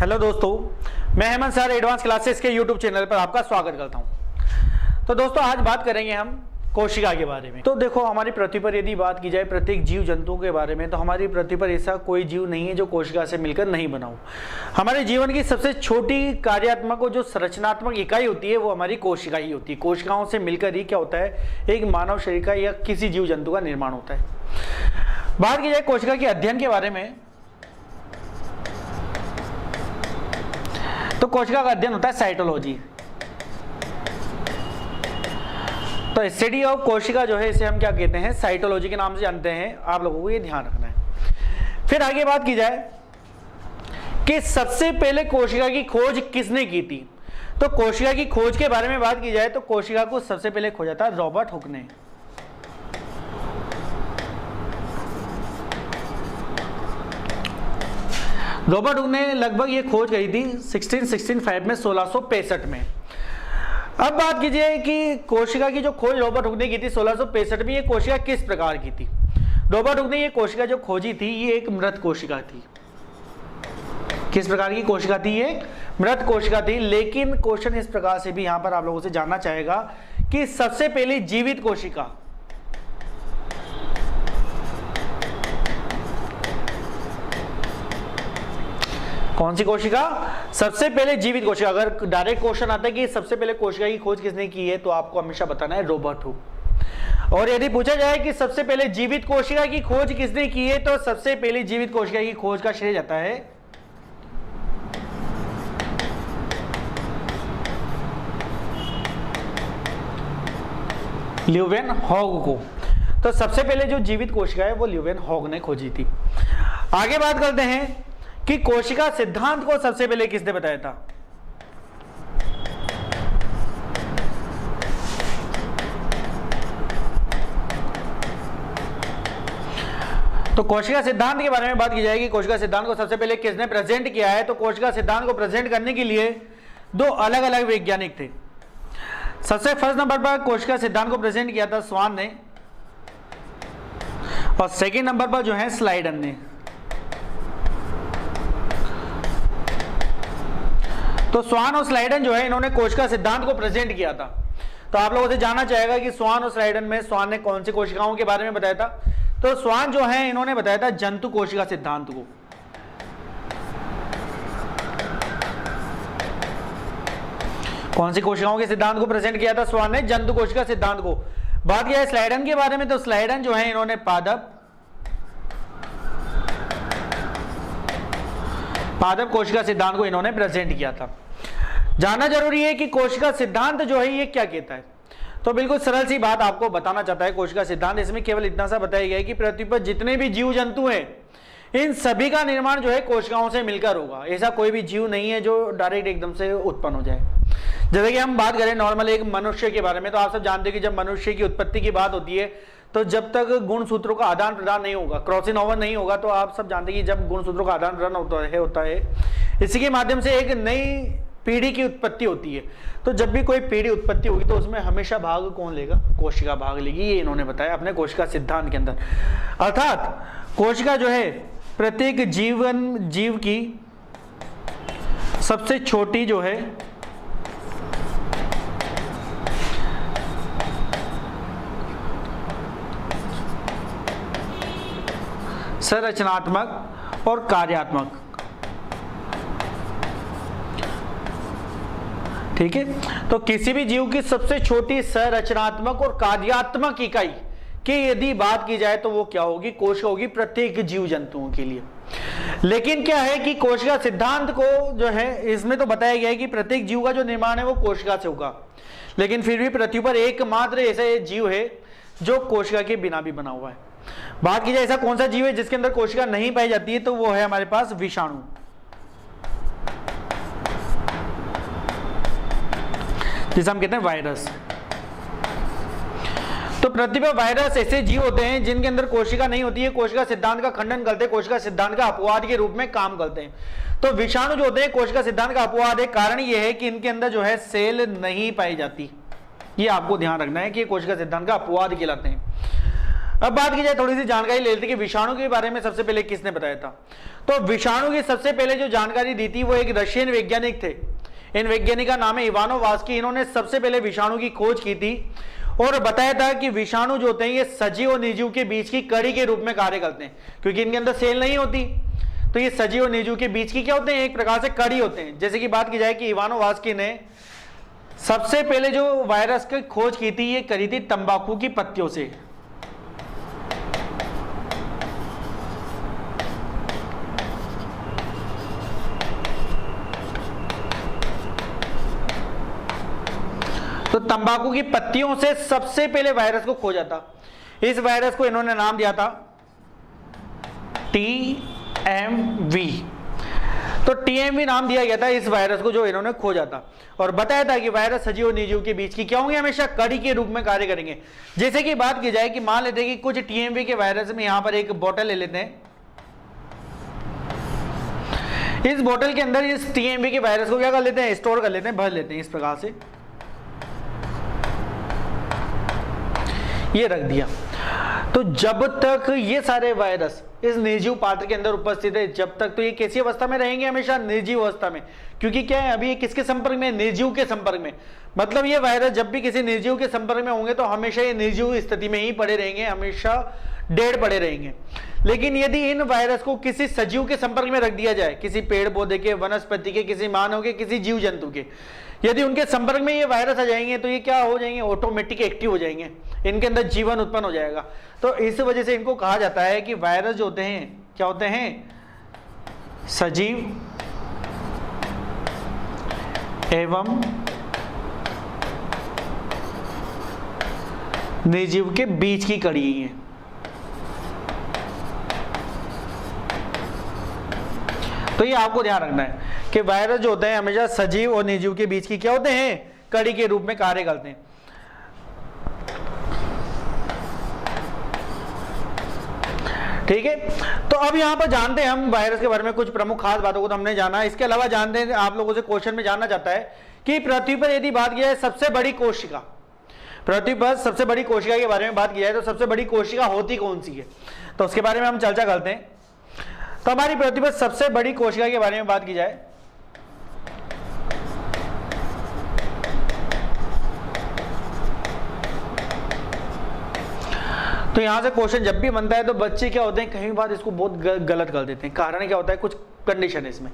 Hello दोस्तों, मैं Hemant sir advance classes के यूट्यूब चैनल पर आपका स्वागत करता हूं। तो दोस्तों आज बात करेंगे हम कोशिका के बारे में। तो देखो, हमारी पृथ्वी पर यदि बात की जाए प्रत्येक जीव जंतुओं के बारे में, तो हमारी पृथ्वी पर ऐसा कोई जीव नहीं है जो कोशिका से मिलकर नहीं बना हो। हमारे जीवन की सबसे छोटी कार्यात्मक और जो संरचनात्मक इकाई होती है वो हमारी कोशिका ही होती है। कोशिकाओं से मिलकर ही क्या होता है, एक मानव शरीर का या किसी जीव जंतु का निर्माण होता है। बात की जाए कोशिका के अध्ययन के बारे में, तो कोशिका का अध्ययन होता है साइटोलॉजी। तो स्टडी ऑफ कोशिका जो है इसे हम क्या कहते हैं, साइटोलॉजी के नाम से जानते हैं। आप लोगों को ये ध्यान रखना है। फिर आगे बात की जाए कि सबसे पहले कोशिका की खोज किसने की थी, तो कोशिका की खोज के बारे में बात की जाए तो कोशिका को सबसे पहले खोजा था रॉबर्ट हुक ने। रॉबर्ट हुक ने लगभग ये खोज करी थी 1665 में, 1665 में। अब बात कीजिए कि कोशिका की जो खोज रॉबर्ट हुक ने की थी 1665 में, ये कोशिका किस प्रकार की थी। रॉबर्ट हुक ने ये कोशिका जो खोजी थी ये एक मृत कोशिका थी। किस प्रकार की कोशिका थी, ये मृत कोशिका थी। लेकिन क्वेश्चन इस प्रकार से भी यहां पर आप लोगों से जानना चाहेगा कि सबसे पहली जीवित कोशिका कौन सी कोशिका, सबसे पहले जीवित कोशिका। अगर डायरेक्ट क्वेश्चन आता है कि सबसे पहले कोशिका की खोज किसने की है, तो आपको हमेशा बताना है रॉबर्ट हुक। और यदि पूछा जाए कि सबसे पहले जीवित कोशिका की खोज किसने की है, तो सबसे पहले जीवित कोशिका की खोज का श्रेय जाता है ल्यूवेनहॉग को। तो सबसे पहले जो जीवित कोशिका है वो ल्यूवेनहॉग ने खोजी थी। आगे बात करते हैं कि कोशिका सिद्धांत को सबसे पहले किसने बताया था। तो कोशिका सिद्धांत के बारे में बात की जाएगी। कोशिका सिद्धांत को सबसे पहले किसने प्रेजेंट किया है, तो कोशिका सिद्धांत को प्रेजेंट करने के लिए दो अलग अलग वैज्ञानिक थे। सबसे फर्स्ट नंबर पर कोशिका सिद्धांत को प्रेजेंट किया था स्वान ने, और सेकेंड नंबर पर जो है स्लाइडन ने। तो स्वान और स्लाइडन जो है इन्होंने कोशिका सिद्धांत को प्रेजेंट किया था। तो आप लोगों से जानना चाहेगा कि स्वान और स्लाइडन में स्वान ने कौन सी कोशिकाओं के बारे में बताया था, तो स्वान जो है इन्होंने बताया था जंतु कोशिका सिद्धांत को। कौन सी कोशिकाओं के सिद्धांत को प्रेजेंट किया था स्वान ने, जंतु कोशिका सिद्धांत को। बात किया है स्लाइडन के बारे में, तो स्लाइडन जो है इन्होंने पादप कोशिका सिद्धांत को इन्होंने प्रेजेंट किया था। जानना जरूरी है कि कोशिका सिद्धांत जो है ये क्या कहता है। तो बिल्कुल सरल सी बात आपको बताना चाहता है कोशिका सिद्धांत। इसमें केवल इतना सा बताया गया है कि पृथ्वी पर जितने भी जीव जंतु हैं इन सभी का निर्माण जो है कोशिकाओं से मिलकर होगा। ऐसा कोई भी जीव नहीं है जो डायरेक्ट एकदम से उत्पन्न हो जाए। जैसे कि हम बात करें नॉर्मल एक मनुष्य के बारे में, तो आप सब जानते हैं कि जब मनुष्य की उत्पत्ति की बात होती है तो जब तक गुण सूत्रों का आदान प्रदान नहीं होगा, क्रॉसिंग ओवर नहीं होगा, तो आप सब जानते हैं कि जब गुण सूत्रों का आदान प्रदान होता है इसी के माध्यम से एक नई पीढ़ी की उत्पत्ति होती है। तो जब भी कोई पीढ़ी उत्पत्ति होगी तो उसमें हमेशा भाग कौन लेगा, कोशिका भाग लेगी। ये इन्होंने बताया अपने कोशिका सिद्धांत के अंदर। अर्थात कोशिका जो है प्रत्येक जीव की सबसे छोटी जो है संरचनात्मक और कार्यात्मक, ठीक है। तो किसी भी जीव की सबसे छोटी संरचनात्मक और कार्यात्मक इकाई की यदि बात की जाए तो वो क्या होगी, कोशिका होगी प्रत्येक जीव जंतुओं के लिए। लेकिन क्या है कि कोशिका सिद्धांत को जो है इसमें तो बताया गया है कि प्रत्येक जीव का जो निर्माण है वो कोशिका से होगा। लेकिन फिर भी पृथ्वी पर एकमात्र ऐसा जीव है जो कोशिका के बिना भी बना हुआ है। बात की जाए ऐसा कौन सा जीव है जिसके अंदर कोशिका नहीं पाई जाती है, तो वो है हमारे पास विषाणु, जिसे हम कहते हैं वायरस। तो पृथ्वी पर वायरस ऐसे जीव होते हैं जिनके अंदर कोशिका नहीं होती है, कोशिका सिद्धांत का खंडन करते हैं, कोशिका सिद्धांत का अपवाद के रूप में काम करते हैं। तो विषाणु जो होते हैं कोशिका सिद्धांत का अपवाद है। कारण यह है कि इनके अंदर जो है सेल नहीं पाई जाती। ये आपको ध्यान रखना है कि कोशिका सिद्धांत का अपवाद कहलाते हैं। अब बात की जाए, थोड़ी सी जानकारी ले लेते कि विषाणु के बारे में सबसे पहले किसने बताया था। तो विषाणु की सबसे पहले जो जानकारी दी थी वो एक रशियन वैज्ञानिक थे। इन वैज्ञानिक का नाम है इवानो वास्की। इन्होंने सबसे पहले विषाणु की खोज की थी और बताया था कि विषाणु जो होते हैं ये सजीव और निर्जीव के बीच की कड़ी के रूप में कार्य करते हैं, क्योंकि इनके अंदर सेल नहीं होती। तो ये सजीव और निर्जीव के बीच की क्या होते हैं, एक प्रकार से कड़ी होते हैं। जैसे कि बात की जाए कि इवानो वास्की ने सबसे पहले जो वायरस की खोज की थी ये करी थी तंबाकू की पत्तियों से। तो तंबाकू की पत्तियों से सबसे पहले वायरस को खोजा था। इस वायरस को इन्होंने नाम दिया था TMV। तो TMV नाम दिया गया था इस वायरस को जो इन्होंने खोजा था, और बताया था कि वायरस सजीव और निर्जीव के बीच की क्या होंगे, हमेशा कड़ी के रूप में कार्य करेंगे। जैसे कि बात की जाए कि मान लेते हैं कि कुछ TMV के वायरस में यहां पर एक बोतल ले लेते हैं। इस बोतल के अंदर इस TMV के वायरस को क्या कर लेते हैं, स्टोर कर लेते हैं, भर लेते हैं। इस प्रकार से ये रख दिया। तो जब तक ये सारे वायरस इस निर्जीव पात्र के अंदर उपस्थित है, जब तक तो ये कैसी अवस्था में रहेंगे, हमेशा निर्जीव अवस्था में। क्योंकि क्या है, अभी ये किसके संपर्क में, निर्जीव के संपर्क में। मतलब ये वायरस जब भी किसी निर्जीव के संपर्क में होंगे तो हमेशा ये निर्जीव स्थिति में ही पड़े रहेंगे, हमेशा डेड पड़े रहेंगे। लेकिन यदि इन वायरस को किसी सजीव के संपर्क में रख दिया जाए, किसी पेड़ पौधे के, वनस्पति के, किसी मानव के, किसी जीव जंतु के, यदि उनके संपर्क में ये वायरस आ जाएंगे तो ये क्या हो जाएंगे, ऑटोमेटिक एक्टिव हो जाएंगे, इनके अंदर जीवन उत्पन्न हो जाएगा। तो इस वजह से इनको कहा जाता है कि वायरस जो होते हैं क्या होते हैं, सजीव एवं निर्जीव के बीच की कड़ी है। तो ये आपको ध्यान रखना है कि वायरस जो होते हैं हमेशा सजीव और निर्जीव के बीच की क्या होते हैं, कड़ी के रूप में कार्य करते हैं। ठीक है, तो अब यहां पर जानते हैं हम वायरस के बारे में कुछ प्रमुख खास बातों को तो हमने जाना। इसके अलावा जानते हैं, आप लोगों से क्वेश्चन में जानना चाहता है कि पृथ्वी पर यदि बात की जाए सबसे बड़ी कोशिका, पृथ्वी पर सबसे बड़ी कोशिका के बारे में बात की जाए तो सबसे बड़ी कोशिका होती कौन सी है, तो उसके बारे में हम चर्चा करते हैं। तो हमारी पृथ्वी पर सबसे बड़ी कोशिका के बारे में बात की जाए तो यहां से क्वेश्चन जब भी बनता है तो बच्चे क्या होते हैं, कई बार इसको बहुत गलत कर देते हैं। कारण क्या होता है, कुछ कंडीशन है इसमें।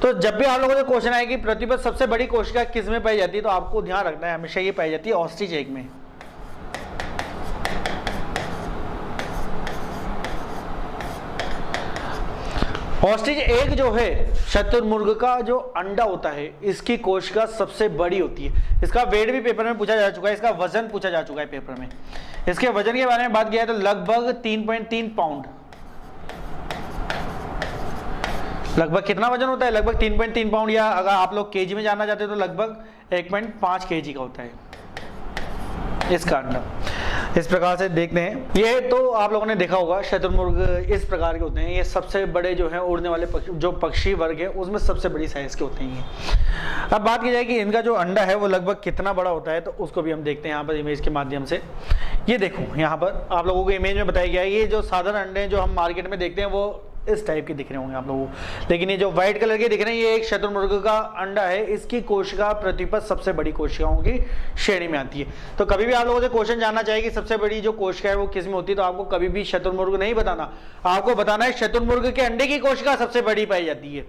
तो जब भी आप लोगों से क्वेश्चन आए कि पृथ्वी पर सबसे बड़ी कोशिका किस में पाई जाती है, तो आपको ध्यान रखना है हमेशा ये पाई जाती है ऑस्ट्रिच एग में। ऑस्ट्रिच एग जो है, शतुरमुर्ग का जो अंडा होता है, इसकी कोशिका सबसे बड़ी होती है। इसका वेट भी पेपर में पूछा जा चुका है, इसका वजन पूछा जा चुका है पेपर में। इसके वजन के बारे में बात किया है तो लगभग 3.3 पाउंड। लगभग कितना वजन होता है, लगभग 3.3 पाउंड, या अगर आप लोग केजी में जानना चाहते हो तो लगभग 1.5 केजी का होता है इसका अंडा। इस प्रकार से देखते हैं, ये तो आप लोगों ने देखा होगा शतुरमुर्ग इस प्रकार के होते हैं। ये सबसे बड़े जो है उड़ने वाले जो पक्षी वर्ग है उसमें सबसे बड़ी साइज के होते हैं ये। अब बात की जाए कि इनका जो अंडा है वो लगभग कितना बड़ा होता है, तो उसको भी हम देखते हैं यहाँ पर इमेज के माध्यम से। ये देखो यहाँ पर आप लोगों को इमेज में बताया गया है, ये जो साधारण अंडे जो हम मार्केट में देखते हैं वो इस टाइप के दिख रहे होंगे आप लोगों को, लेकिन ये जो व्हाइट कलर के दिख रहे हैं ये एक शतुरमुर्ग का अंडा है। इसकी कोशिका पृथ्वी पर सबसे बड़ी कोशिकाओं की श्रेणी में आती है। तो कभी भी आप लोगों से क्वेश्चन जानना चाहिए कि सबसे बड़ी जो कोशिका है वो किस में होती है, तो आपको कभी भी शतुरमुर्ग नहीं बताना, आपको बताना है शतुरमुर्ग के अंडे की कोशिका सबसे बड़ी पाई जाती है।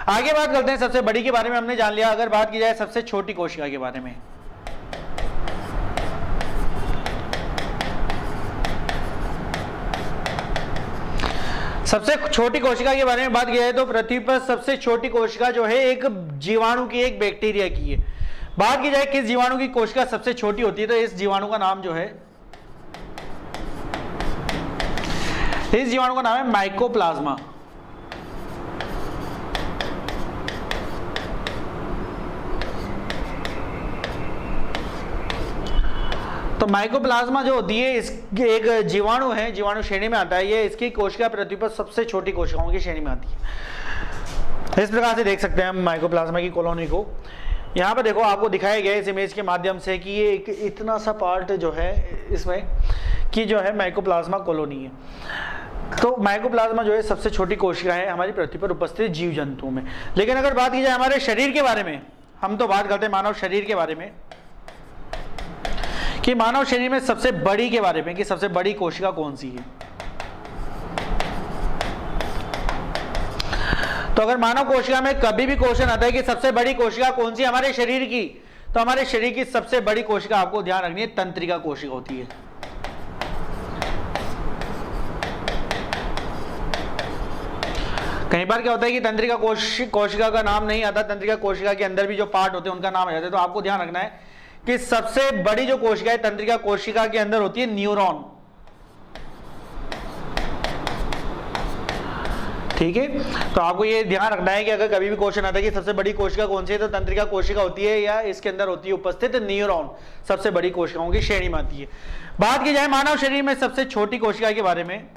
आगे बात करते हैं, सबसे बड़ी के बारे में हमने जान लिया। अगर बात की जाए सबसे छोटी कोशिका के बारे में, सबसे छोटी कोशिका के बारे में बात किया है तो पृथ्वी पर सबसे छोटी कोशिका जो है एक जीवाणु की, एक बैक्टीरिया की है। बात की जाए किस जीवाणु की कोशिका सबसे छोटी होती है, तो इस जीवाणु का नाम जो है, इस जीवाणु का नाम है माइकोप्लाज्मा। तो माइकोप्लाज्मा जो होती है एक जीवाणु है, जीवाणु श्रेणी में आता है। ये इसकी कोशिका पृथ्वी पर सबसे छोटी कोशिकाओं की श्रेणी में आती है। इस प्रकार से देख सकते हैं हम माइकोप्लाज्मा की कॉलोनी को। यहाँ पर देखो आपको दिखाया गया इस इमेज के माध्यम से कि ये एक इतना सा पार्ट जो है इसमें की जो है माइकोप्लाज्मा कॉलोनी है। तो माइकोप्लाज्मा जो है सबसे छोटी कोशिका है हमारी पृथ्वी पर उपस्थित जीव जंतुओं में। लेकिन अगर बात की जाए हमारे शरीर के बारे में, हम तो बात करते हैं मानव शरीर के बारे में, कि मानव शरीर में सबसे बड़ी के बारे में, कि सबसे बड़ी कोशिका कौन सी है। तो अगर मानव कोशिका में कभी भी क्वेश्चन आता है कि सबसे बड़ी कोशिका कौन सी हमारे शरीर की, तो हमारे शरीर की सबसे बड़ी कोशिका आपको ध्यान रखनी है तंत्रिका कोशिका होती है। कई बार क्या होता है कि तंत्रिका कोशिका का नाम नहीं आता, तंत्रिका कोशिका के अंदर भी जो पार्ट होते हैं उनका नाम आ जाता है। तो आपको ध्यान रखना है कि सबसे बड़ी जो कोशिका है तंत्रिका कोशिका के अंदर होती है न्यूरॉन। ठीक है, तो आपको ये ध्यान रखना है कि अगर कभी भी क्वेश्चन आता है कि सबसे बड़ी कोशिका कौन सी है, तो तंत्रिका कोशिका होती है या इसके अंदर होती है उपस्थित न्यूरॉन, सबसे बड़ी कोशिकाओं की श्रेणी में आती है। बात की जाए मानव शरीर में सबसे छोटी कोशिका के बारे में,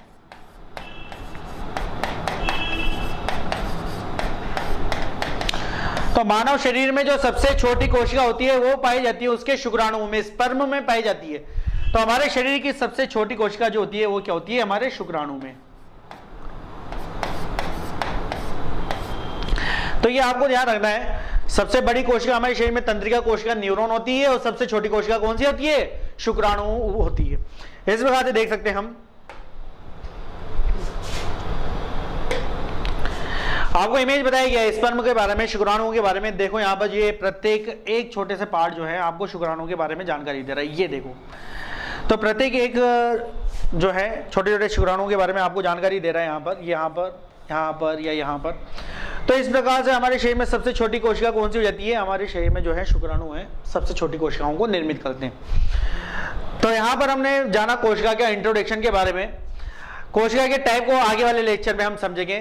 तो मानव शरीर में जो सबसे छोटी कोशिका होती है वो पाई जाती है उसके शुक्राणु में, स्पर्म में पाई जाती है। तो हमारे शरीर की सबसे छोटी कोशिका जो होती है वो क्या होती है, हमारे शुक्राणु में। तो ये आपको ध्यान रखना है, सबसे बड़ी कोशिका हमारे शरीर में तंत्रिका कोशिका न्यूरॉन होती है और सबसे छोटी कोशिका कौन सी होती है, शुक्राणु होती है। इस प्रकार से देख सकते हैं हम। आपको इमेज बताया गया स्पर्म के बारे में, शुक्राणुओं के बारे में। देखो यहाँ पर ये प्रत्येक एक छोटे से पार्ट जो है आपको शुक्राणुओं के बारे में जानकारी दे रहा है। ये देखो, तो प्रत्येक एक जो है छोटे छोटे शुक्राणुओं के बारे में आपको जानकारी दे रहा है, यहाँ पर, यहाँ पर, यहाँ पर या यहाँ पर। तो इस प्रकार से हमारे शरीर में सबसे छोटी कोशिका कौन सी हो जाती है, हमारे शरीर में जो है शुक्राणु है सबसे छोटी कोशिकाओं को निर्मित करते हैं। तो यहाँ पर हमने जाना कोशिका के इंट्रोडक्शन के बारे में। कोशिका के टाइप को आगे वाले लेक्चर में हम समझेंगे।